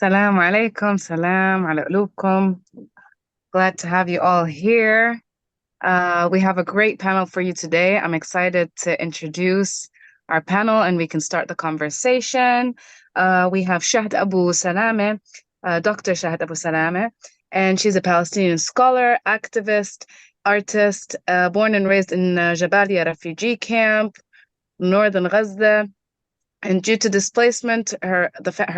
Salam alaikum, salam ala qulubkum. Glad to have you all here. We have a great panel for you today. I'm excited to introduce our panel and we can start the conversation. We have Shahd Abu Salame, Dr. Shahd Abu Salame, and she's a Palestinian scholar, activist, artist, born and raised in Jabalia refugee camp, northern Gaza. And due to displacement, her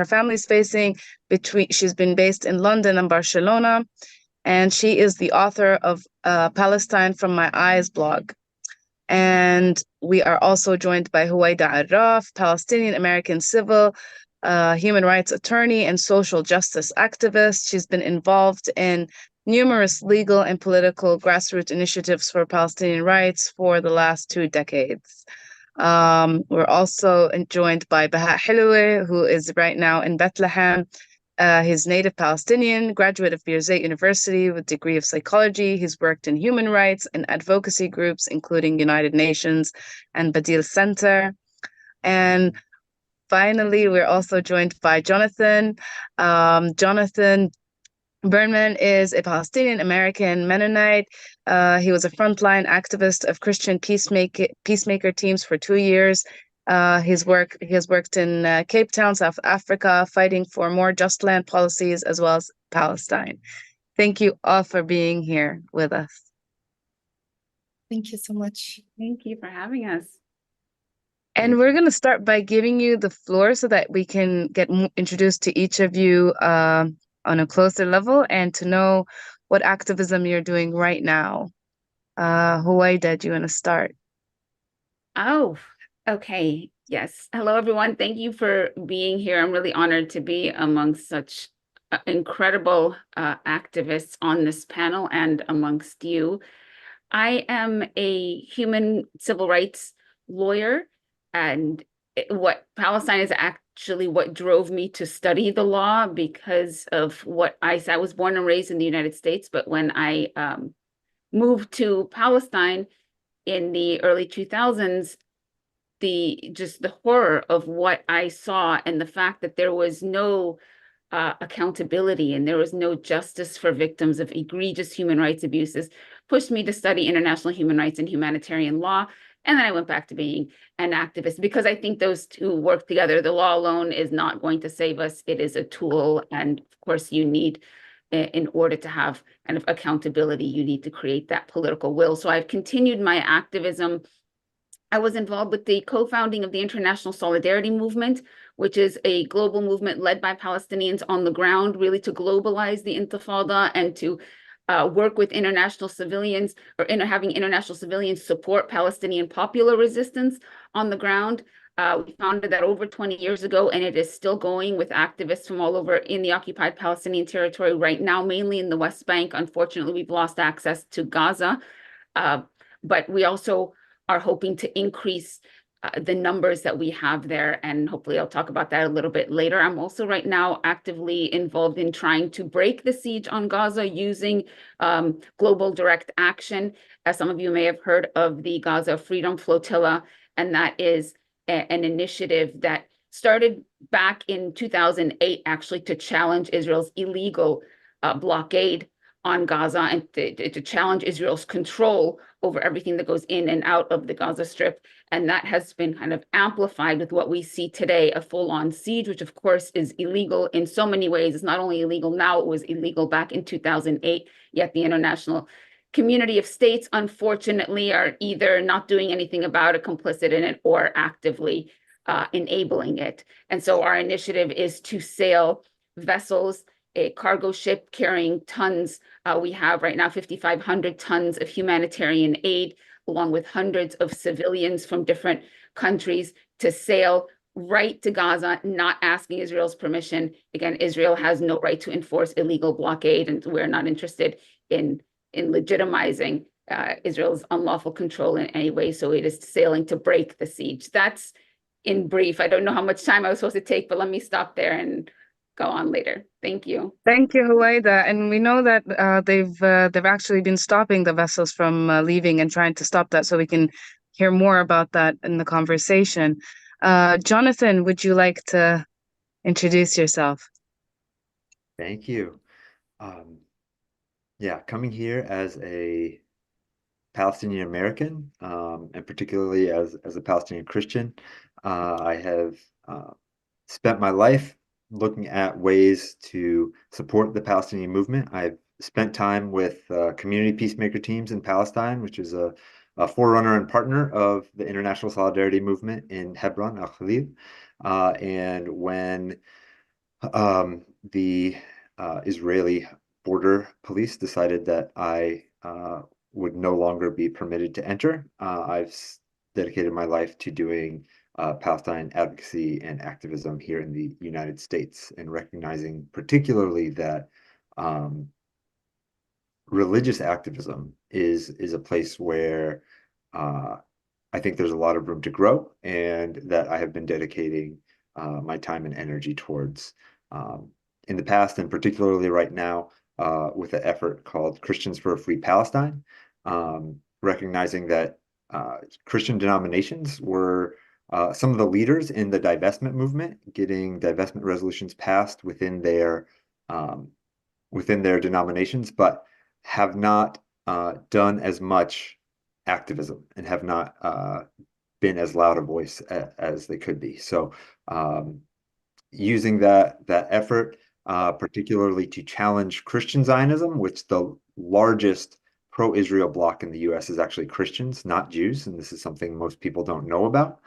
family's facing between. She's been based in London and Barcelona, and she is the author of Palestine from My Eyes blog. And we are also joined by Huwaida Arraf, Palestinian American civil human rights attorney and social justice activist. She's been involved in numerous legal and political grassroots initiatives for Palestinian rights for the last 2 decades. We're also joined by Baha Hilo, who is right now in Bethlehem. He's native Palestinian, graduate of Birzeit University with degree of psychology. He's worked in human rights and advocacy groups, including United Nations and Badil Center. And finally, we're also joined by Jonathan. Jonathan Brenneman is a Palestinian American Mennonite. He was a frontline activist of Christian peacemaker teams for 2 years. He has worked in Cape Town, South Africa, fighting for more just land policies as well as Palestine. Thank you all for being here with us. Thank you so much. Thank you for having us. And we're going to start by giving you the floor so that we can get introduced to each of you on a closer level and to know what activism you're doing right now. Huwaida, do you want to start? Oh, okay. Yes. Hello, everyone. Thank you for being here. I'm really honored to be amongst such incredible activists on this panel and amongst you. I am a human civil rights lawyer, and what Palestine is actually what drove me to study the law because of what I was born and raised in the United States, but when I moved to Palestine in the early 2000s, the horror of what I saw and the fact that there was no accountability and there was no justice for victims of egregious human rights abuses pushed me to study international human rights and humanitarian law. And then I went back to being an activist because I think those two work together. The law alone is not going to save us. It is a tool. And of course, you need, in order to have kind of accountability, you need to create that political will. So I've continued my activism. I was involved with the co-founding of the International Solidarity Movement, which is a global movement led by Palestinians on the ground, really to globalize the Intifada and to work with international civilians or having international civilians support Palestinian popular resistance on the ground. We founded that over 20 years ago, and it is still going with activists from all over in the occupied Palestinian territory right now, mainly in the West Bank. Unfortunately, we've lost access to Gaza, but we also are hoping to increase the numbers that we have there. And hopefully I'll talk about that a little bit later. I'm also right now actively involved in trying to break the siege on Gaza using global direct action. As some of you may have heard of the Gaza Freedom Flotilla, and that is an initiative that started back in 2008, actually, to challenge Israel's illegal blockade on Gaza and to challenge Israel's control over everything that goes in and out of the Gaza Strip. And that has been kind of amplified with what we see today, a full-on siege, which of course is illegal in so many ways. It's not only illegal now, it was illegal back in 2008, yet the international community of states, unfortunately, are either not doing anything about it, complicit in it, or actively enabling it. And so our initiative is to sail vessels, a cargo ship carrying tons. We have right now 5,500 tons of humanitarian aid, along with hundreds of civilians from different countries to sail right to Gaza, not asking Israel's permission. Again, Israel has no right to enforce illegal blockade, and we're not interested in legitimizing Israel's unlawful control in any way. So it is sailing to break the siege. That's in brief. I don't know how much time I was supposed to take, but let me stop there and go on later. Thank you. Thank you, Huwaida. And we know that they've actually been stopping the vessels from leaving and trying to stop that, so we can hear more about that in the conversation. Jonathan, would you like to introduce yourself? Thank you. Yeah, coming here as a Palestinian American, and particularly as a Palestinian Christian, I have spent my life looking at ways to support the Palestinian movement. I've spent time with community peacemaker teams in Palestine, which is a forerunner and partner of the International Solidarity Movement in Hebron, Al Khalil. And when the Israeli border police decided that I would no longer be permitted to enter, I've dedicated my life to doing Palestine advocacy and activism here in the United States, and recognizing particularly that religious activism is a place where I think there's a lot of room to grow, and that I have been dedicating my time and energy towards in the past, and particularly right now with an effort called Christians for a Free Palestine, recognizing that Christian denominations were some of the leaders in the divestment movement, getting divestment resolutions passed within their denominations, but have not done as much activism and have not been as loud a voice as they could be. So using that effort, particularly to challenge Christian Zionism, which the largest pro-Israel bloc in the US is actually Christians, not Jews, and this is something most people don't know about.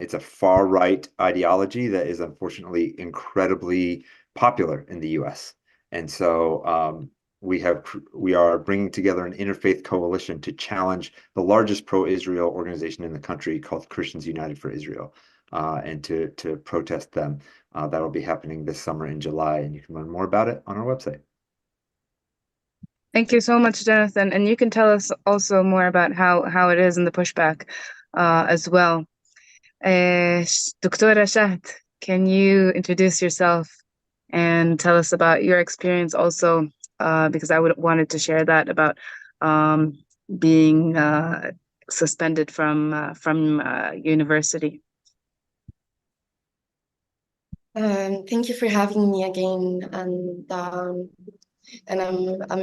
It's a far-right ideology that is unfortunately incredibly popular in the US. And so we are bringing together an interfaith coalition to challenge the largest pro-Israel organization in the country, called Christians United for Israel, and to protest them. That'll be happening this summer in July, and you can learn more about it on our website. Thank you so much, Jonathan. And you can tell us also more about how it is in the pushback as well. Dr. Shahd, can you introduce yourself and tell us about your experience also, because I wanted to share that about being suspended from university. Thank you for having me again, and I'm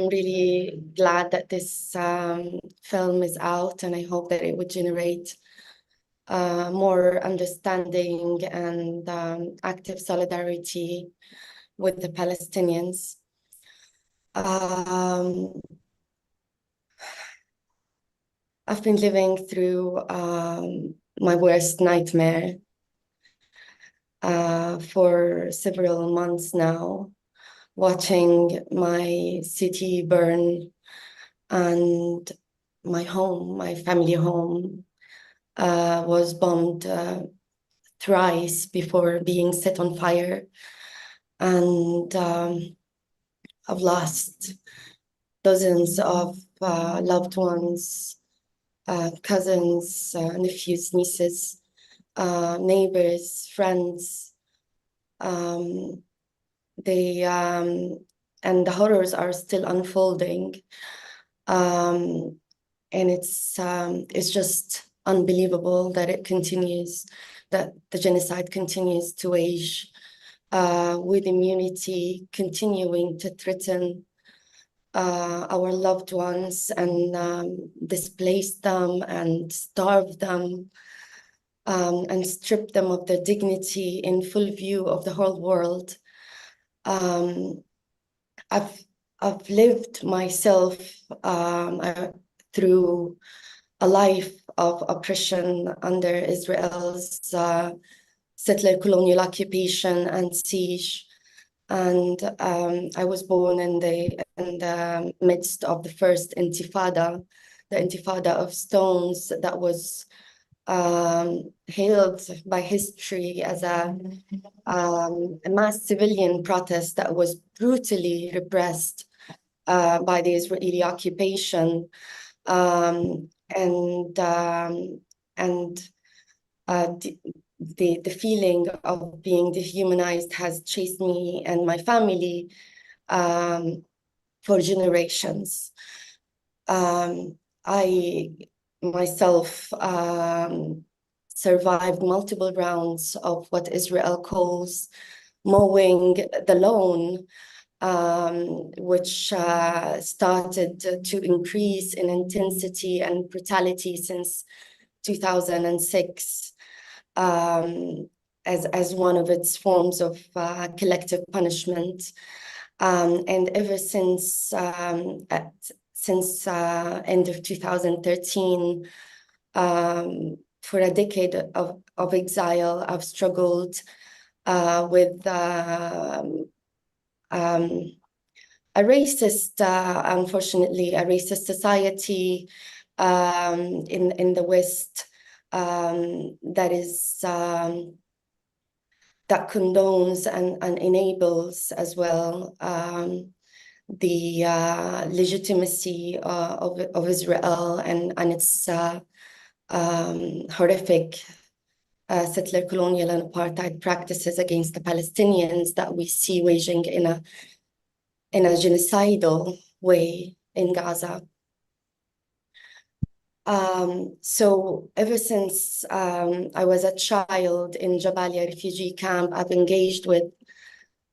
really glad that this film is out, and I hope that it would generate more understanding and active solidarity with the Palestinians. I've been living through my worst nightmare for several months now, watching my city burn and my home, my family home, was bombed thrice before being set on fire. And I've lost dozens of loved ones, cousins, nephews, nieces, neighbors, friends. And the horrors are still unfolding. And it's just unbelievable that it continues, that the genocide continues to wage, with immunity continuing to threaten our loved ones and displace them and starve them, and strip them of their dignity in full view of the whole world. I've lived myself through a life of oppression under Israel's settler colonial occupation and siege. And I was born in the midst of the first intifada, the intifada of stones that was hailed by history as a mass civilian protest that was brutally repressed by the Israeli occupation. The feeling of being dehumanized has chased me and my family for generations. I myself survived multiple rounds of what Israel calls mowing the lawn, which started to increase in intensity and brutality since 2006 as one of its forms of collective punishment. And ever since end of 2013, for a decade of exile, I've struggled with unfortunately, a racist society in the West that condones and enables as well the legitimacy of Israel and its horrific settler, colonial, and apartheid practices against the Palestinians that we see waging in a genocidal way in Gaza. So ever since I was a child in Jabalia refugee camp, I've engaged with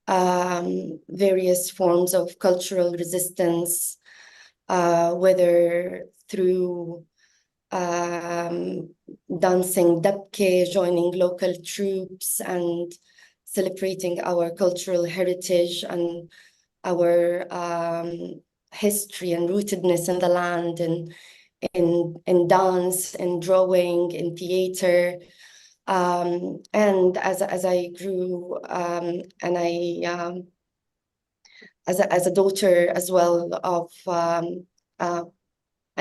various forms of cultural resistance, whether through dancing dabke, joining local troops and celebrating our cultural heritage and our history and rootedness in the land, and in dance, in drawing, in theater. And as I grew, and as a daughter as well of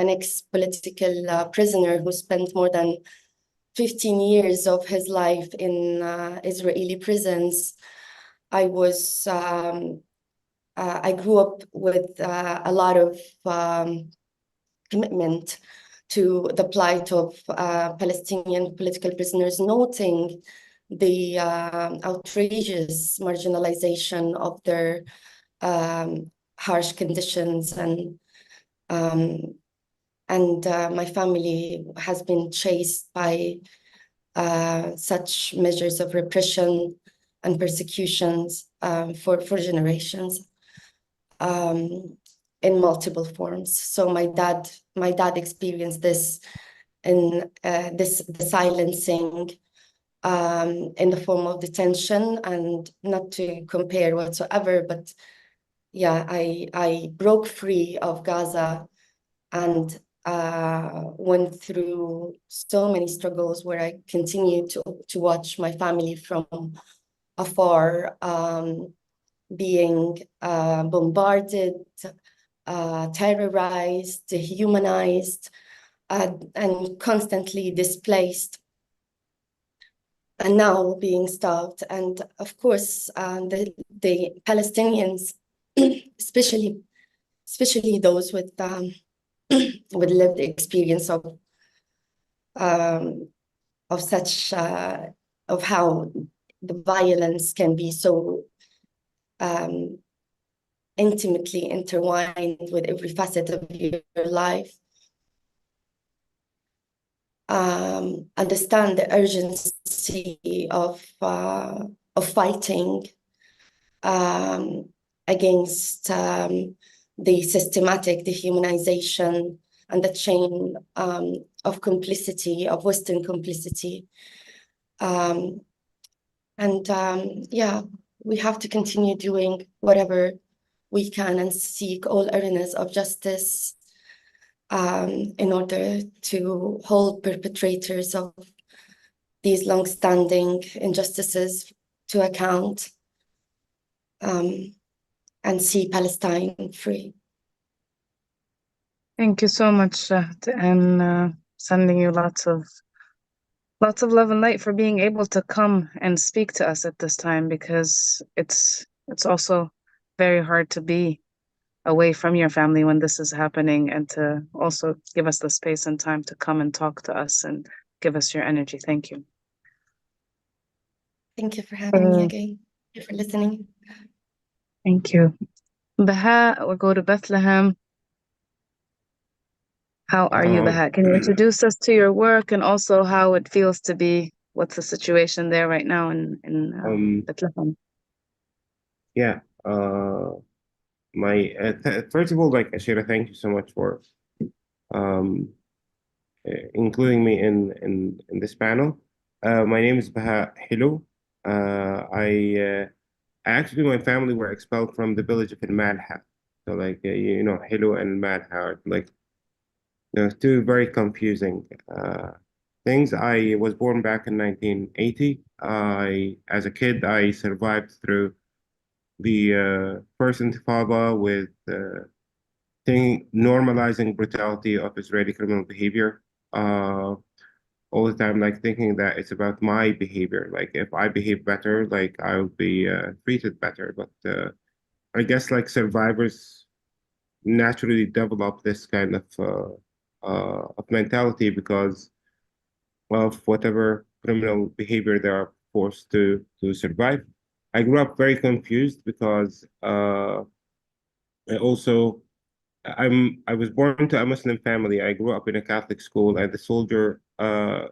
an ex-political prisoner who spent more than 15 years of his life in Israeli prisons, I grew up with a lot of commitment to the plight of Palestinian political prisoners, noting the outrageous marginalization of their harsh conditions, and my family has been chased by such measures of repression and persecutions for generations in multiple forms. So my dad experienced this in the silencing in the form of detention, and not to compare whatsoever, but yeah, I broke free of Gaza and went through so many struggles where I continued to watch my family from afar, being bombarded, terrorized, dehumanized, and constantly displaced, and now being starved. And of course, the Palestinians, especially those with lived experience of such of how the violence can be so intimately intertwined with every facet of your life, understand the urgency of fighting against the systematic dehumanization and the chain of complicity, of Western complicity. Yeah, we have to continue doing whatever we can and seek all arenas of justice in order to hold perpetrators of these long-standing injustices to account, and see Palestine free. Thank you so much, Shahd, and sending you lots of love and light for being able to come and speak to us at this time, because it's also very hard to be away from your family when this is happening, and to also give us the space and time to come and talk to us and give us your energy. Thank you. Thank you for having me again. Thank you for listening. Thank you. Baha, we'll go to Bethlehem. How are you, Baha? Can you introduce us to your work and also how it feels to be, what's the situation there right now in Bethlehem? Yeah, First of all, like Ashira, thank you so much for um, including me in this panel. My name is Baha Hilo. Actually, my family were expelled from the village of Al-Malha. So like Hilo and Malha are like two very confusing things. I was born back in 1980. As a kid, I survived through the first Intifada with normalizing brutality of Israeli criminal behavior. All the time, like thinking that it's about my behavior. Like if I behave better, like I'll be treated better. But I guess like survivors naturally develop this kind of mentality because of whatever criminal behavior they are forced to survive. I grew up very confused because I also I was born to a Muslim family. I grew up in a Catholic school, and the soldier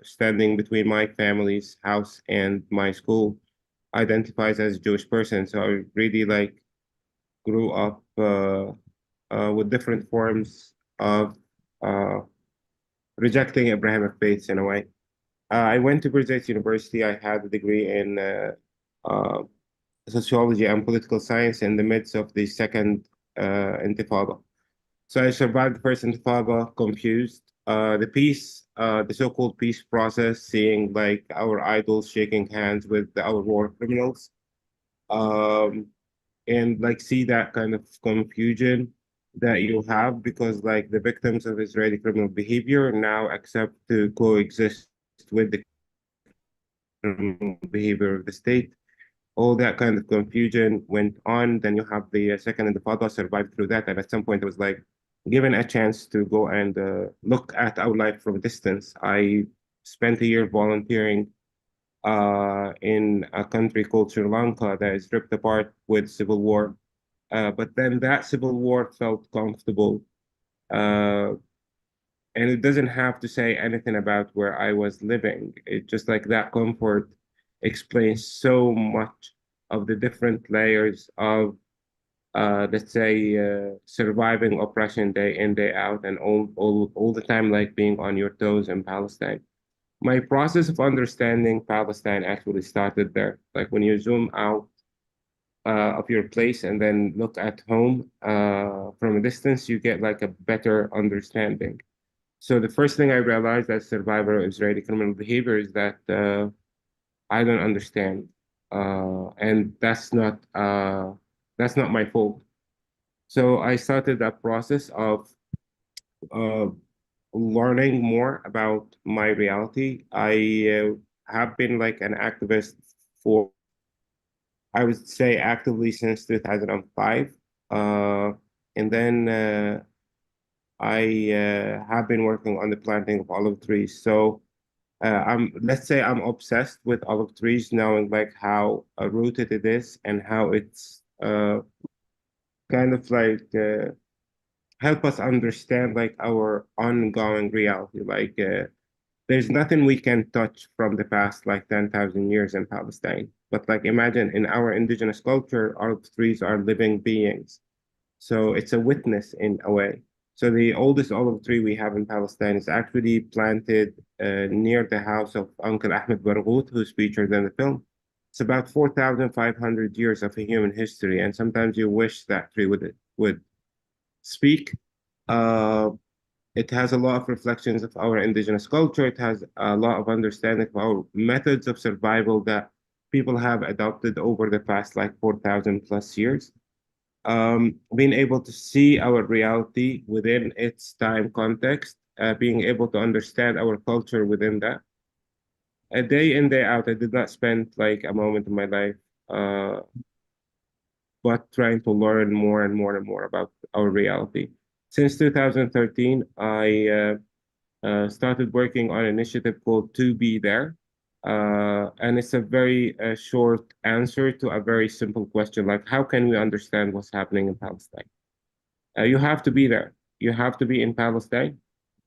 standing between my family's house and my school identifies as a Jewish person. So I really like grew up with different forms of uh, rejecting Abrahamic faiths in a way. I went to Brazil University. I had a degree in uh, sociology and political science in the midst of the second Intifada. So I survived the first Intifada confused. The so-called peace process, seeing like our idols shaking hands with our war criminals, um, and like see that kind of confusion that you have because like the victims of Israeli criminal behavior now accept to coexist with the criminal behavior of the state. All that kind of confusion went on. Then you have the second Intifada survived through that. And at some point, I was like given a chance to go and look at our life from a distance. I spent a year volunteering in a country called Sri Lanka that is ripped apart with civil war. But then that civil war felt comfortable. Uh, and it doesn't have to say anything about where I was living. It just like that comfort explains so much of the different layers of, let's say, surviving oppression day in, day out, and all the time, like being on your toes in Palestine. My process of understanding Palestine actually started there. Like when you zoom out of your place and then look at home from a distance, you get like a better understanding. So the first thing I realized as survivor of Israeli criminal behavior is that I don't understand, and that's not my fault. So I started that process of uh, learning more about my reality. I have been like an activist for, I would say, actively since 2005, and then I have been working on the planting of olive trees. So let's say I'm obsessed with olive trees, knowing like how rooted it is and how it's kind of like help us understand like our ongoing reality. Like there's nothing we can touch from the past like 10,000 years in Palestine. But like imagine in our indigenous culture, olive trees are living beings. So it's a witness in a way. So the oldest olive tree we have in Palestine is actually planted near the house of Uncle Ahmed Barghouth, who's featured in the film. It's about 4,500 years of a human history, and sometimes you wish that tree would speak. Uh, it has a lot of reflections of our indigenous culture. It has a lot of understanding of our methods of survival that people have adopted over the past like 4,000 plus years. Being able to see our reality within its time context, being able to understand our culture within that. A day in, day out, I did not spend like a moment in my life, uh, but trying to learn more and more and more about our reality. Since 2013, I started working on an initiative called To Be There. And it's a very short answer to a very simple question, like how can we understand what's happening in Palestine? You have to be there. You have to be in Palestine,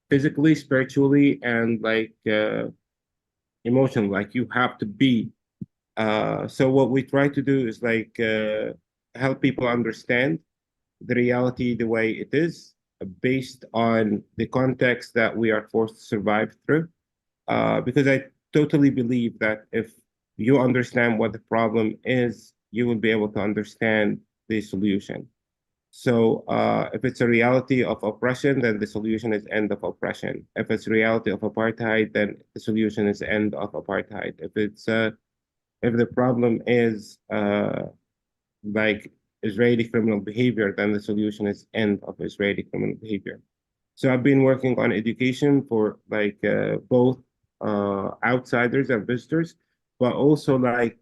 physically, spiritually, and like emotionally. Like you have to be. So what we try to do is like help people understand the reality the way it is, based on the context that we are forced to survive through. Because I totally believe that if you understand what the problem is, you will be able to understand the solution. So if it's a reality of oppression, then the solution is end of oppression. If it's reality of apartheid, then the solution is end of apartheid. If the problem is like Israeli criminal behavior, then the solution is end of Israeli criminal behavior. So I've been working on education for like both outsiders and visitors, but also like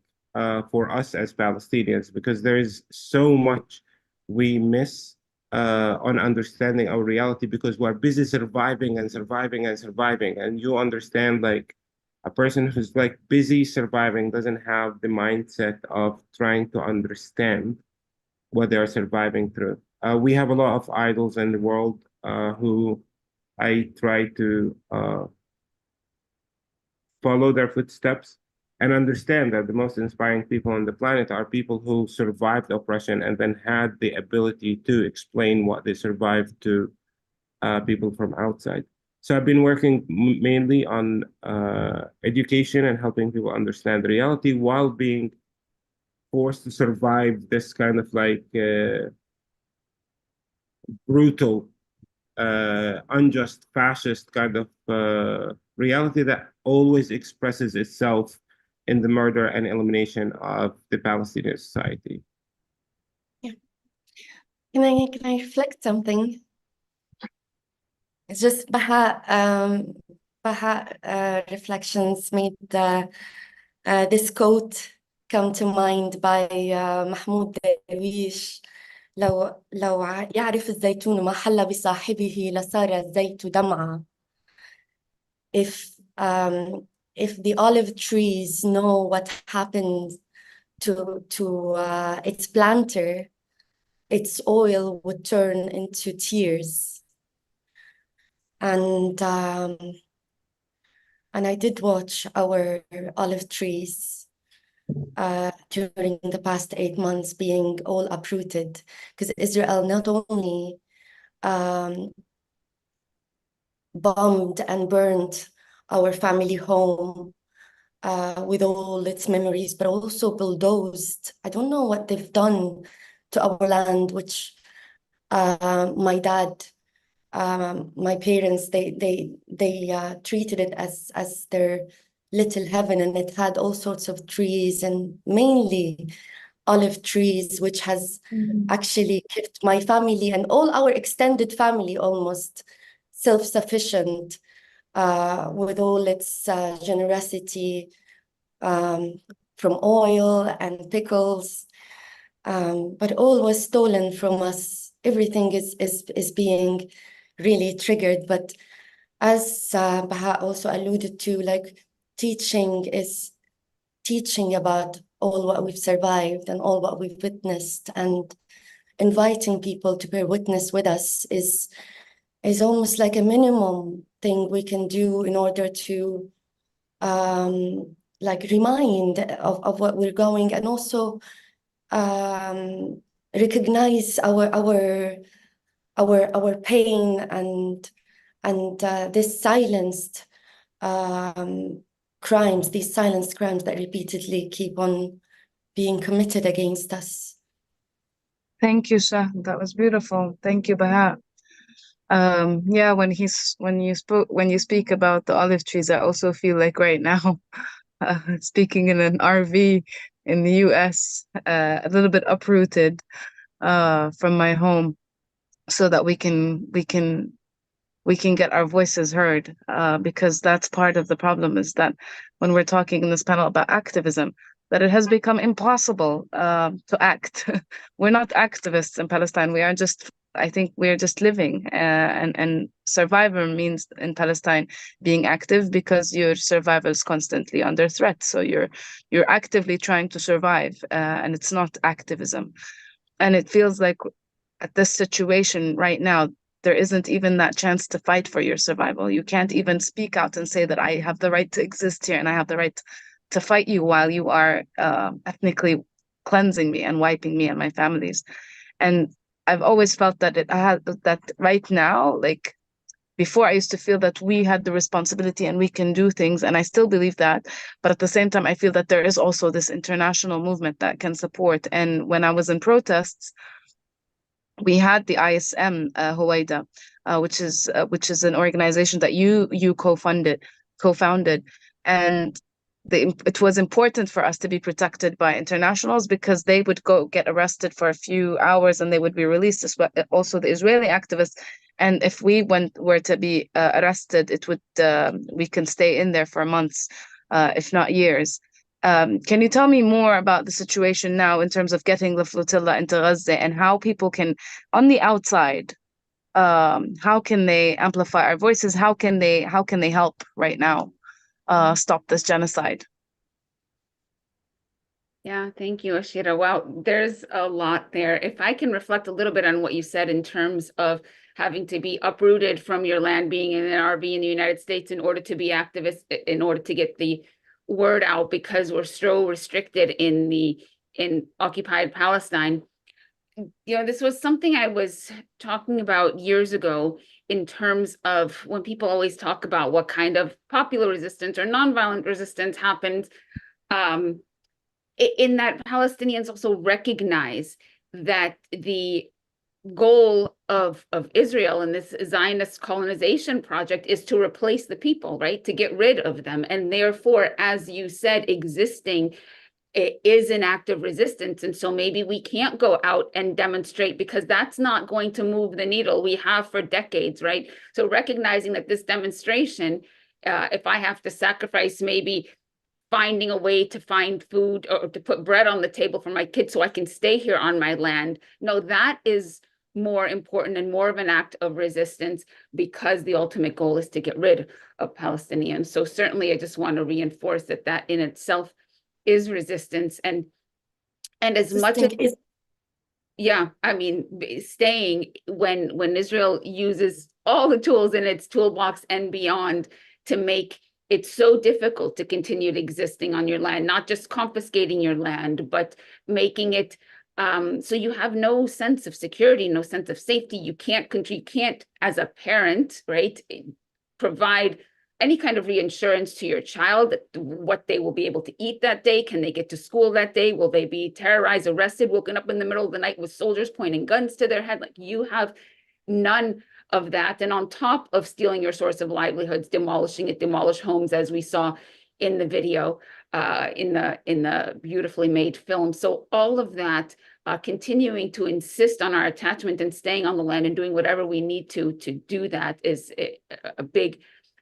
for us as Palestinians, because there is so much we miss on understanding our reality because we're busy surviving and surviving and surviving. And you understand like a person who's like busy surviving doesn't have the mindset of trying to understand what they are surviving through. We have a lot of idols in the world who I try to follow their footsteps and understand that the most inspiring people on the planet are people who survived oppression and then had the ability to explain what they survived to people from outside. So I've been working mainly on education and helping people understand the reality while being forced to survive this kind of like brutal, unjust, fascist kind of reality that always expresses itself in the murder and elimination of the Palestinian society. Yeah. Can I reflect something? It's just Baha reflections made this quote come to mind by Mahmoud Darwish. لو يعرف الزيتون ما حل بصاحبه لصار الزيت دمعة. If the olive trees know what happened to its planter, its oil would turn into tears. And I did watch our olive trees during the past 8 months being all uprooted, because Israel not only bombed and burned our family home with all its memories, but also bulldozed. I don't know what they've done to our land, which my dad, my parents, they treated it as their little heaven, and it had all sorts of trees and mainly olive trees, which has actually kept my family and all our extended family almost self-sufficient with all its generosity from oil and pickles, but all was stolen from us. Everything is being really triggered. But as Baha also alluded to, like teaching is teaching about all what we've survived and all what we've witnessed, and inviting people to bear witness with us is almost like a minimum thing we can do in order to like remind of what we're going, and also recognize our pain and this silenced crimes, these silenced crimes that repeatedly keep on being committed against us. Thank you, Shahd. That was beautiful. Thank you, Baha. Yeah, when you speak about the olive trees, I also feel like right now, speaking in an RV in the US, a little bit uprooted from my home, so that we can get our voices heard, because that's part of the problem, is that when we're talking in this panel about activism, that it has become impossible to act. We're not activists in Palestine. We are just, I think we're just living, and survivor means in Palestine being active, because your survival is constantly under threat. So you're actively trying to survive, and it's not activism. And it feels like at this situation right now, there isn't even that chance to fight for your survival. You can't even speak out and say that I have the right to exist here and I have the right to fight you while you are ethnically cleansing me and wiping me and my families. And I've always felt that that right now, like before, I used to feel that we had the responsibility and we can do things, and I still believe that. But at the same time, I feel that there is also this international movement that can support. And when I was in protests, we had the ISM, Huwaida, which is an organization that you co-founded, and it was important for us to be protected by internationals because they would go get arrested for a few hours and they would be released. Also, the Israeli activists, and if we were to be arrested, it would we can stay in there for months, if not years. Can you tell me more about the situation now in terms of getting the flotilla into Gaza and how people can, on the outside, how can they amplify our voices? How can they help right now stop this genocide? Yeah, thank you, Ashira. Wow, there's a lot there. If I can reflect a little bit on what you said in terms of having to be uprooted from your land, being in an RV in the United States in order to be activists, in order to get the word out because we're so restricted in occupied Palestine. You know, this was something I was talking about years ago in terms of when people always talk about what kind of popular resistance or nonviolent resistance happened, in that Palestinians also recognize that the goal of Israel and this Zionist colonization project is to replace the people, right? To get rid of them. And therefore, as you said, existing is an act of resistance. And so maybe we can't go out and demonstrate because that's not going to move the needle. We have for decades, right? So recognizing that this demonstration, if I have to sacrifice maybe finding a way to find food or to put bread on the table for my kids so I can stay here on my land, no, that is more important and more of an act of resistance because the ultimate goal is to get rid of Palestinians. So certainly I just want to reinforce that that in itself is resistance. And as much as yeah, I mean, staying when Israel uses all the tools in its toolbox and beyond to make it so difficult to continue existing on your land, not just confiscating your land, but making it so you have no sense of security, no sense of safety. You can't, as a parent, right, provide any kind of reinsurance to your child, what they will be able to eat that day. Can they get to school that day? Will they be terrorized, arrested, woken up in the middle of the night with soldiers pointing guns to their head? Like, you have none of that. And on top of stealing your source of livelihoods, demolish homes, as we saw in the video, in the beautifully made film. So all of that, continuing to insist on our attachment and staying on the land and doing whatever we need to do that is a big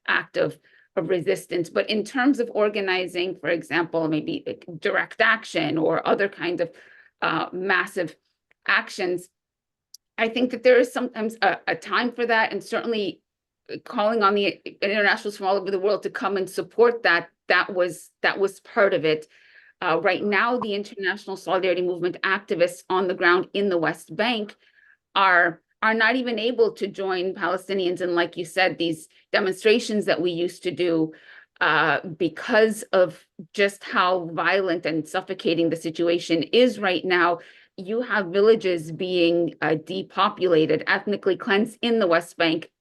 act of resistance. But in terms of organizing, for example, maybe direct action or other kinds of massive actions, I think that there is sometimes a time for that, and certainly calling on the internationals from all over the world to come and support that. That was part of it. Right now, the international solidarity movement activists on the ground in the West Bank are not even able to join Palestinians in, like you said, these demonstrations that we used to do because of just how violent and suffocating the situation is right now. You have villages being depopulated, ethnically cleansed in the West Bank,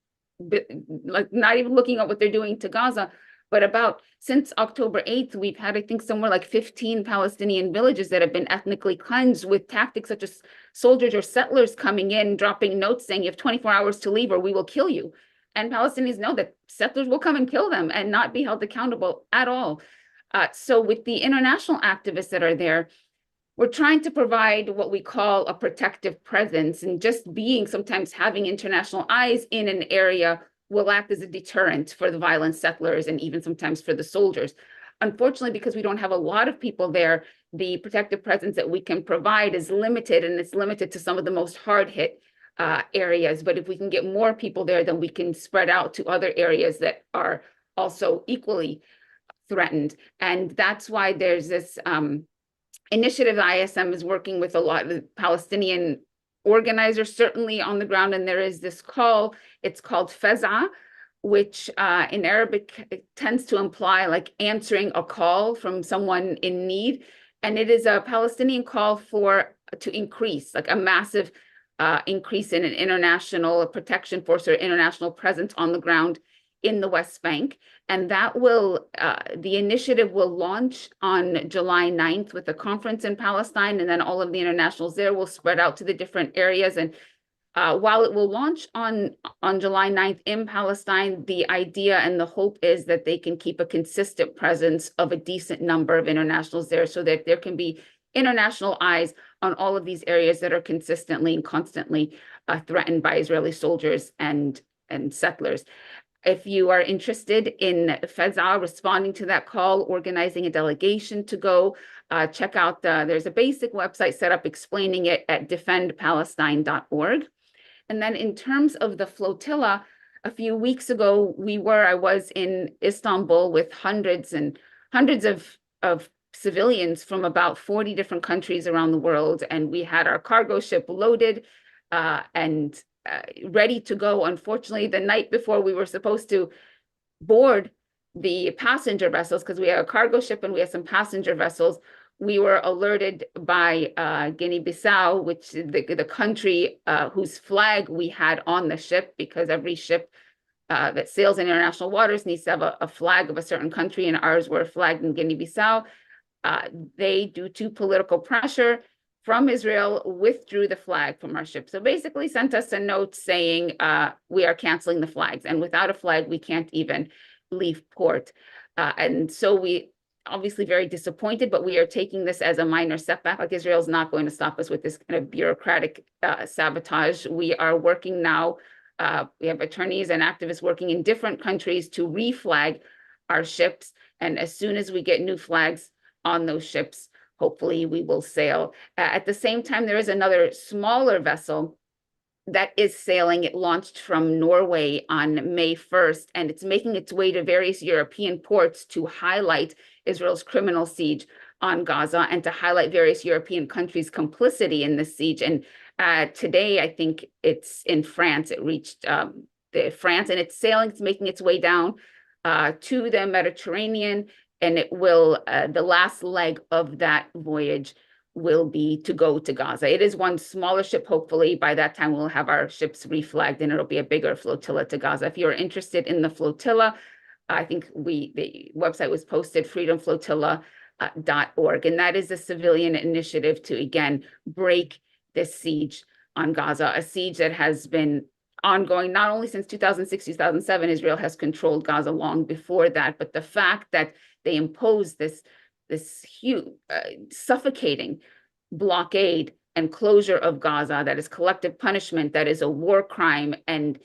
like not even looking at what they're doing to Gaza, but since October 8th, we've had, I think, somewhere like 15 Palestinian villages that have been ethnically cleansed with tactics such as soldiers or settlers coming in, dropping notes saying you have 24 hours to leave or we will kill you. And Palestinians know that settlers will come and kill them and not be held accountable at all. So with the international activists that are there, we're trying to provide what we call a protective presence, and just sometimes having international eyes in an area will act as a deterrent for the violent settlers and even sometimes for the soldiers. Unfortunately, because we don't have a lot of people there, the protective presence that we can provide is limited, and it's limited to some of the most hard-hit areas. But if we can get more people there, then we can spread out to other areas that are also equally threatened. And that's why there's this initiative. ISM is working with a lot of the Palestinian organizers, certainly on the ground, and there is this call. It's called Feza, which in Arabic it tends to imply like answering a call from someone in need, and it is a Palestinian call to increase, like a massive increase in an international protection force or international presence on the ground in the West Bank. And that will, the initiative will launch on July 9th with a conference in Palestine, and then all of the internationals there will spread out to the different areas. And while it will launch on July 9th in Palestine, the idea and the hope is that they can keep a consistent presence of a decent number of internationals there so that there can be international eyes on all of these areas that are consistently and constantly threatened by Israeli soldiers and settlers. If you are interested in Feza responding to that call, organizing a delegation to go, check out there's a basic website set up explaining it at defendpalestine.org. And then in terms of the flotilla, a few weeks ago, I was in Istanbul with hundreds and hundreds of civilians from about 40 different countries around the world. And we had our cargo ship loaded and ready to go. Unfortunately, the night before we were supposed to board the passenger vessels, because we had a cargo ship and we had some passenger vessels, we were alerted by Guinea-Bissau, which is the country whose flag we had on the ship, because every ship that sails in international waters needs to have a flag of a certain country, and ours were flagged in Guinea-Bissau. They, due to political pressure from Israel, withdrew the flag from our ship. So basically sent us a note saying we are canceling the flags, and without a flag, we can't even leave port. And so we obviously very disappointed, but we are taking this as a minor setback. Like, Israel's not going to stop us with this kind of bureaucratic sabotage. We are working now, we have attorneys and activists working in different countries to reflag our ships. And as soon as we get new flags on those ships, hopefully we will sail. At the same time, there is another smaller vessel that is sailing. It launched from Norway on May 1st, and it's making its way to various European ports to highlight Israel's criminal siege on Gaza and to highlight various European countries' complicity in this siege. And today, I think it's in France. It reached France, and it's sailing. It's making its way down to the Mediterranean, and it will, the last leg of that voyage will be to go to Gaza. It is one smaller ship. Hopefully by that time we'll have our ships reflagged and it'll be a bigger flotilla to Gaza. If you're interested in the flotilla, I think the website was posted, freedomflotilla.org, and that is a civilian initiative to, again, break this siege on Gaza, a siege that has been ongoing not only since 2006, 2007. Israel has controlled Gaza long before that, but the fact that they imposed this huge, suffocating blockade and closure of Gaza that is collective punishment, that is a war crime, and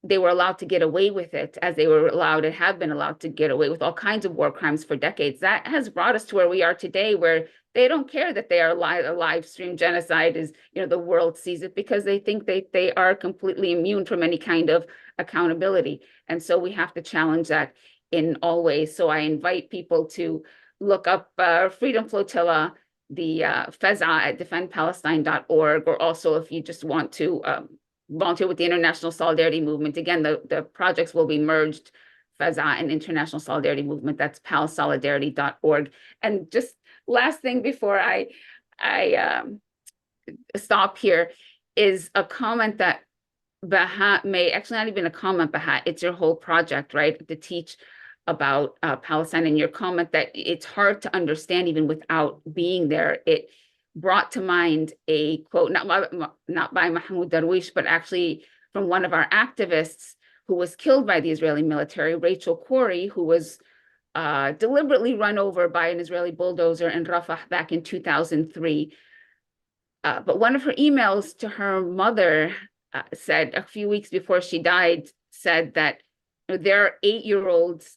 they were allowed to get away with it, as they were allowed and have been allowed to get away with all kinds of war crimes for decades. That has brought us to where we are today, where they don't care that they are a live stream genocide, as the world sees it, because they think they are completely immune from any kind of accountability. And so we have to challenge that in all ways. So I invite people to look up Freedom Flotilla, the Feza at defendpalestine.org, or also if you just want to volunteer with the International Solidarity Movement. Again, the projects will be merged, Feza and International Solidarity Movement. That's palsolidarity.org. And just last thing before I stop here is a comment that Baha made, actually not even a comment, Baha, it's your whole project, right? To teach about Palestine, and your comment that it's hard to understand even without being there. It brought to mind a quote, not by Mahmoud Darwish, but actually from one of our activists who was killed by the Israeli military, Rachel Corey, who was deliberately run over by an Israeli bulldozer in Rafah back in 2003. But one of her emails to her mother said, a few weeks before she died, said that there are 8-year-olds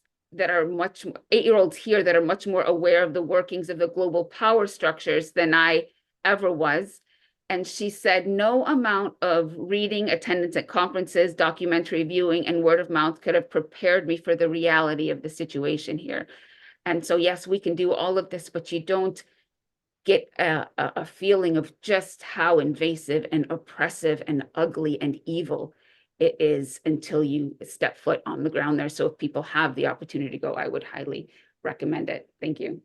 here that are much more aware of the workings of the global power structures than I ever was. And she said, no amount of reading, attendance at conferences, documentary viewing, and word of mouth could have prepared me for the reality of the situation here. And so, yes, we can do all of this, but you don't get a feeling of just how invasive and oppressive and ugly and evil it is until you step foot on the ground there. So if people have the opportunity to go, I would highly recommend it. Thank you.